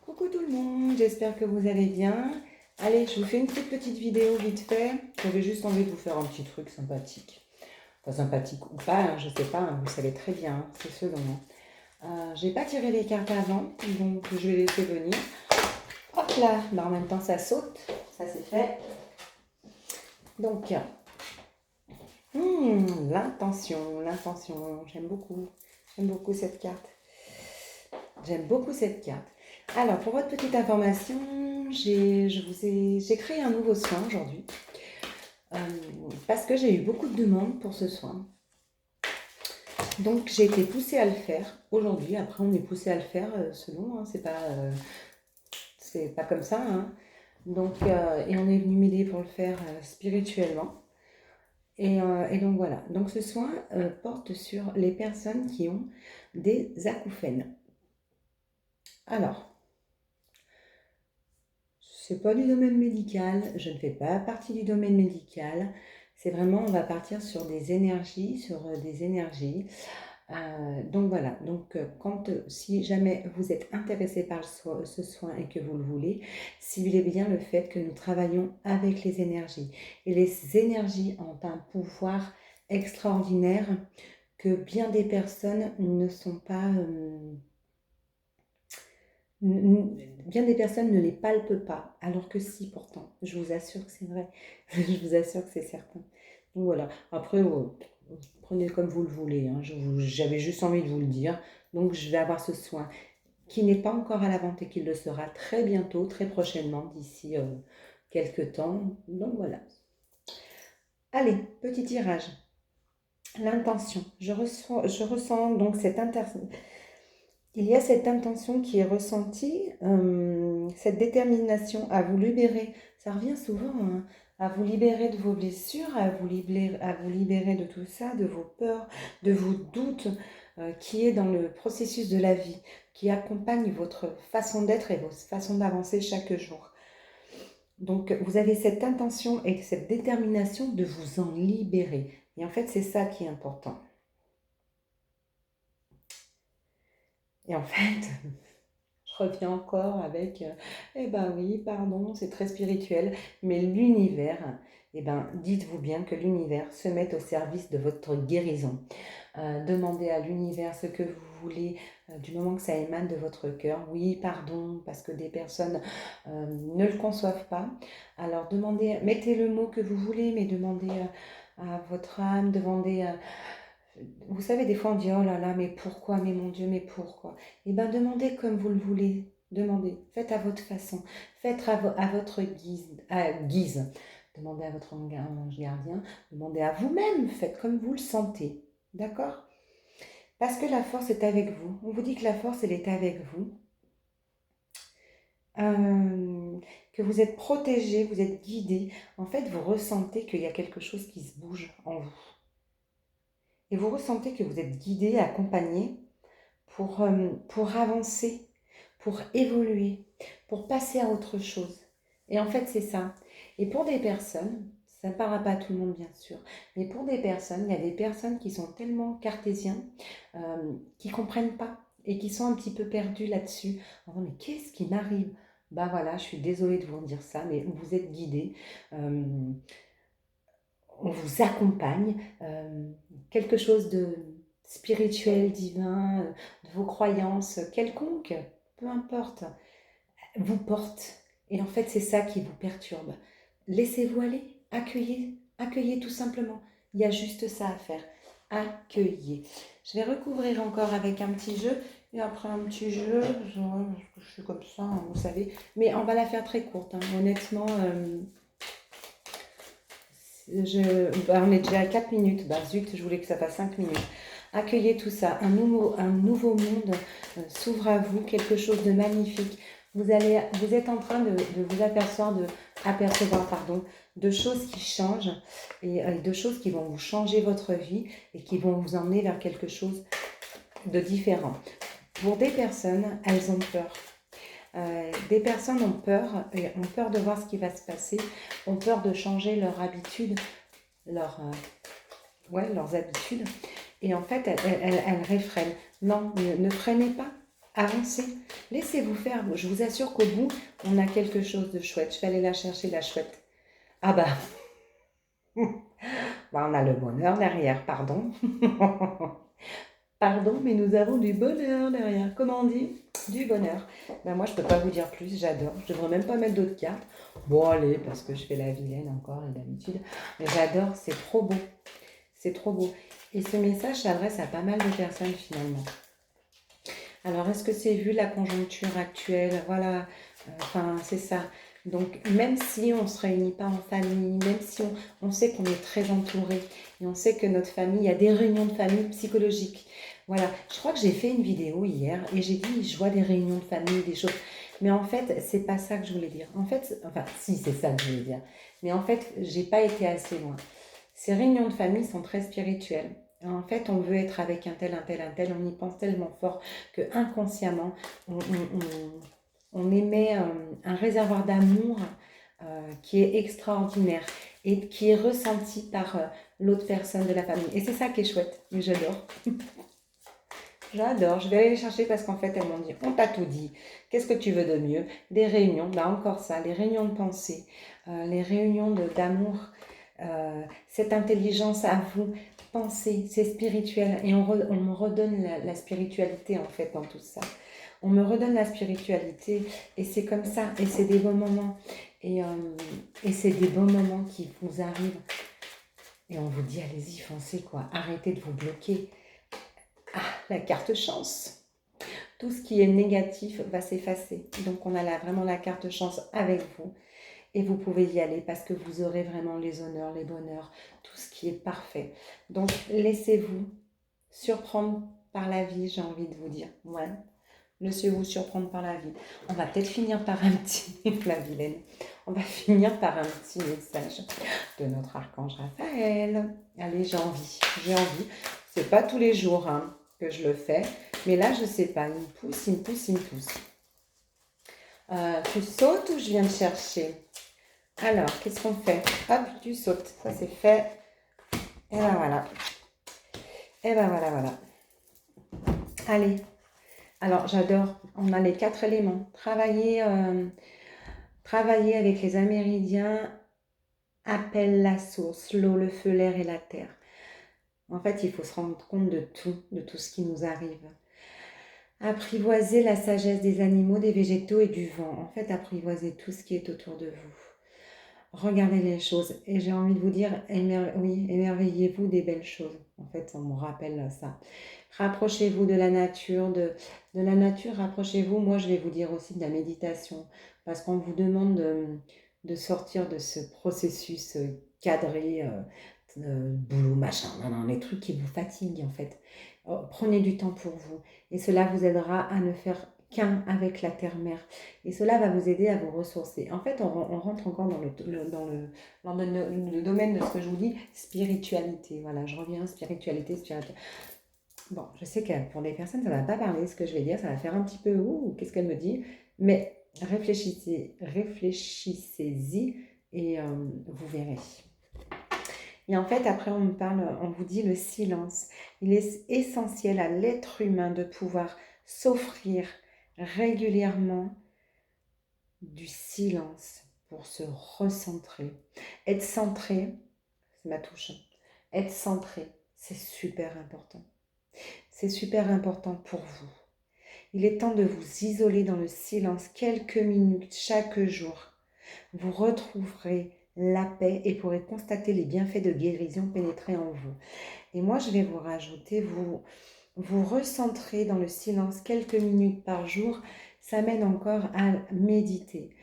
Coucou tout le monde, j'espère que vous allez bien. Allez, je vous fais une petite vidéo vite fait. J'avais juste envie de vous faire un petit truc sympathique. Enfin sympathique ou pas, hein, je sais pas, hein, vous savez très bien, hein, c'est selon. J'ai pas tiré les cartes avant, donc je vais laisser venir. Hop là, bah, en même temps ça saute, ça c'est fait. Donc, l'intention, j'aime beaucoup cette carte. J'aime beaucoup cette carte. Alors, pour votre petite information, j'ai créé un nouveau soin aujourd'hui euh, parce que j'ai eu beaucoup de demandes pour ce soin. Donc, j'ai été poussée à le faire aujourd'hui. Après, on est poussé à le faire selon, hein, c'est pas comme ça. Hein. Donc, et on est venu m'aider pour le faire spirituellement. Et donc voilà. Donc, ce soin porte sur les personnes qui ont des acouphènes. Alors, c'est pas du domaine médical, je ne fais pas partie du domaine médical. C'est vraiment, on va partir sur des énergies, donc voilà, donc si jamais vous êtes intéressé par ce soin et que vous le voulez, ciblez bien le fait que nous travaillons avec les énergies. Et les énergies ont un pouvoir extraordinaire que bien des personnes ne sont pas... bien des personnes ne les palpent pas, alors que si pourtant, je vous assure que c'est vrai, je vous assure que c'est certain. Donc voilà, après, prenez comme vous le voulez, hein. J'avais juste envie de vous le dire, donc je vais avoir ce soin qui n'est pas encore à la vente et qui le sera très bientôt, très prochainement, d'ici quelques temps, donc voilà. Allez, petit tirage, l'intention, je ressens donc cette intention. Il y a cette intention qui est ressentie, cette détermination à vous libérer. Ça revient souvent, hein, à vous libérer de vos blessures, à vous libérer de tout ça, de vos peurs, de vos doutes, qui est dans le processus de la vie, qui accompagne votre façon d'être et votre façon d'avancer chaque jour. Donc, vous avez cette intention et cette détermination de vous en libérer. Et en fait, c'est ça qui est important. Et en fait, je reviens encore avec, eh ben oui, pardon, c'est très spirituel, mais l'univers, eh ben, dites-vous bien que l'univers se met au service de votre guérison. Demandez à l'univers ce que vous voulez, du moment que ça émane de votre cœur. Oui, pardon, parce que des personnes ne le conçoivent pas. Alors demandez, mettez le mot que vous voulez, mais demandez à votre âme, demandez... vous savez, des fois on dit oh là là, mais pourquoi, mais mon Dieu, mais pourquoi? Eh bien, demandez comme vous le voulez. Demandez. Faites à votre façon. Faites à votre guise. Demandez à votre ange gardien. Demandez à vous-même. Faites comme vous le sentez. D'accord? Parce que la force est avec vous. On vous dit que la force, elle est avec vous. Que vous êtes protégé, vous êtes guidé. En fait, vous ressentez qu'il y a quelque chose qui se bouge en vous. Et vous ressentez que vous êtes guidé, accompagné pour avancer, pour évoluer, pour passer à autre chose. Et en fait, c'est ça. Et pour des personnes, ça ne parlera pas à tout le monde bien sûr, mais pour des personnes, il y a des personnes qui sont tellement cartésiens, qui ne comprennent pas et qui sont un petit peu perdus là-dessus. Oh, mais qu'est-ce qui m'arrive? Bah voilà, je suis désolée de vous dire ça, mais vous êtes guidés. On vous accompagne, quelque chose de spirituel, divin, de vos croyances, quelconques, peu importe, vous porte. Et en fait, c'est ça qui vous perturbe. Laissez-vous aller, accueillez tout simplement. Il y a juste ça à faire, accueillez. Je vais recouvrir encore avec un petit jeu, et après un petit jeu, je suis comme ça, hein, vous savez, mais on va la faire très courte, hein. Honnêtement, on est déjà à 4 minutes. Bah zut, je voulais que ça fasse 5 minutes. Accueillez tout ça. Un nouveau monde s'ouvre à vous, quelque chose de magnifique. Vous êtes en train de vous apercevoir, de choses qui changent et de choses qui vont vous changer votre vie et qui vont vous emmener vers quelque chose de différent. Pour des personnes, elles ont peur. Des personnes ont peur de voir ce qui va se passer, ont peur de changer leur habitude, leurs habitudes. Et en fait, elles réfrènent. Non, ne freinez pas. Avancez, laissez-vous faire. Je vous assure qu'au bout, on a quelque chose de chouette. Je vais aller la chercher, la chouette. Ah bah, bah on a le bonheur derrière, pardon. Pardon, mais nous avons du bonheur derrière. Comment on dit? Du bonheur. Ben moi, je peux pas vous dire plus, j'adore. Je devrais même pas mettre d'autres cartes. Bon, allez, parce que je fais la vilaine encore, d'habitude. Mais j'adore, c'est trop beau. C'est trop beau. Et ce message s'adresse à pas mal de personnes finalement. Alors, est-ce que c'est vu la conjoncture actuelle? Voilà, enfin, c'est ça. Donc, même si on ne se réunit pas en famille, même si on sait qu'on est très entouré, et on sait que notre famille, il y a des réunions de famille psychologiques. Voilà, je crois que j'ai fait une vidéo hier et j'ai dit, je vois des réunions de famille, des choses. Mais en fait, c'est pas ça que je voulais dire. En fait, enfin, si, c'est ça que je voulais dire. Mais en fait, j'ai pas été assez loin. Ces réunions de famille sont très spirituelles. En fait, on veut être avec un tel, un tel, un tel, on y pense tellement fort que inconsciemment, on émet un réservoir d'amour qui est extraordinaire et qui est ressenti par l'autre personne de la famille. Et c'est ça qui est chouette, mais j'adore. J'adore, je vais aller les chercher parce qu'en fait, elles m'ont dit, on t'a tout dit, qu'est-ce que tu veux de mieux? Des réunions, bah encore ça, les réunions de pensée, les réunions d'amour, cette intelligence à vous, penser, c'est spirituel et on me redonne la spiritualité en fait dans tout ça. On me redonne la spiritualité et c'est comme ça, et c'est des bons moments, et c'est des bons moments qui vous arrivent et on vous dit allez-y, foncez quoi, arrêtez de vous bloquer. Ah, la carte chance. Tout ce qui est négatif va s'effacer. Donc on a là vraiment la carte chance avec vous. Et vous pouvez y aller parce que vous aurez vraiment les honneurs, les bonheurs, tout ce qui est parfait. Donc laissez-vous surprendre par la vie, j'ai envie de vous dire. Ouais, laissez-vous surprendre par la vie. On va peut-être finir par un petit, la vilaine, on va finir par un petit message de notre archange Raphaël. Allez, j'ai envie, j'ai envie. C'est pas tous les jours hein, que je le fais, mais là, je sais pas, il me pousse, il me pousse, il me pousse. Tu sautes ou je viens te chercher? Alors, qu'est-ce qu'on fait? Hop, tu sautes, ça c'est fait. Et ben voilà. Et ben voilà, voilà. Allez. Alors, j'adore. On a les 4 éléments. Travailler avec les Amérindiens appelle la source, l'eau, le feu, l'air et la terre. En fait, il faut se rendre compte de tout ce qui nous arrive. Apprivoiser la sagesse des animaux, des végétaux et du vent. En fait, apprivoiser tout ce qui est autour de vous. Regardez les choses. Et j'ai envie de vous dire, oui, émerveillez-vous des belles choses. En fait, on me rappelle ça. Rapprochez-vous de la nature, de la nature, rapprochez-vous. Moi, je vais vous dire aussi de la méditation. Parce qu'on vous demande de sortir de ce processus cadré, boulot, machin. Non, non, les trucs qui vous fatiguent, en fait. Prenez du temps pour vous. Et cela vous aidera à ne faire qu'un avec la terre-mère. Et cela va vous aider à vous ressourcer. En fait, on rentre encore dans le domaine de ce que je vous dis, spiritualité. Voilà, je reviens, spiritualité, spiritualité. Bon, je sais que pour les personnes, ça ne va pas parler ce que je vais dire, ça va faire un petit peu, ouh, qu'est-ce qu'elle me dit? Mais réfléchissez-y et vous verrez. Et en fait, après, on vous dit le silence. Il est essentiel à l'être humain de pouvoir s'offrir régulièrement du silence pour se recentrer. Être centré, c'est ma touche, être centré, c'est super important. C'est super important pour vous. Il est temps de vous isoler dans le silence quelques minutes chaque jour. Vous retrouverez la paix et pourrez constater les bienfaits de guérison pénétrer en vous. Et moi, je vais vous rajouter, vous recentrer dans le silence quelques minutes par jour. Ça mène encore à méditer.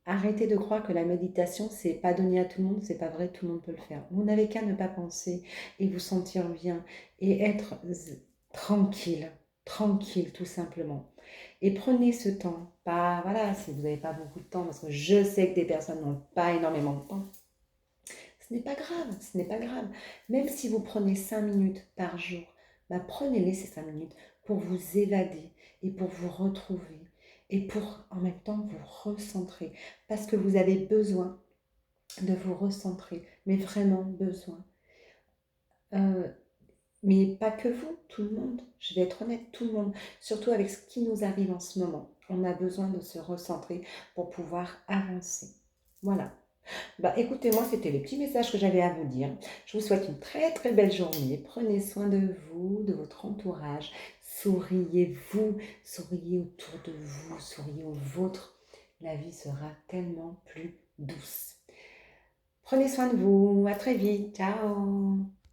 Arrêtez de croire que la méditation, c'est pas donné à tout le monde, c'est pas vrai, tout le monde peut le faire. Vous n'avez qu'à ne pas penser et vous sentir bien et être tranquille, tranquille tout simplement. Et prenez ce temps, pas, voilà, si vous n'avez pas beaucoup de temps, parce que je sais que des personnes n'ont pas énormément de temps, ce n'est pas grave, ce n'est pas grave. Même si vous prenez 5 minutes par jour, bah prenez-les ces 5 minutes pour vous évader et pour vous retrouver et pour en même temps vous recentrer. Parce que vous avez besoin de vous recentrer, mais vraiment besoin. Mais pas que vous, tout le monde. Je vais être honnête, tout le monde. Surtout avec ce qui nous arrive en ce moment. On a besoin de se recentrer pour pouvoir avancer. Voilà. Bah, écoutez, moi, c'était les petits messages que j'avais à vous dire. Je vous souhaite une très très belle journée. Prenez soin de vous, de votre entourage. Souriez-vous, souriez autour de vous, souriez au vôtre. La vie sera tellement plus douce. Prenez soin de vous. À très vite. Ciao.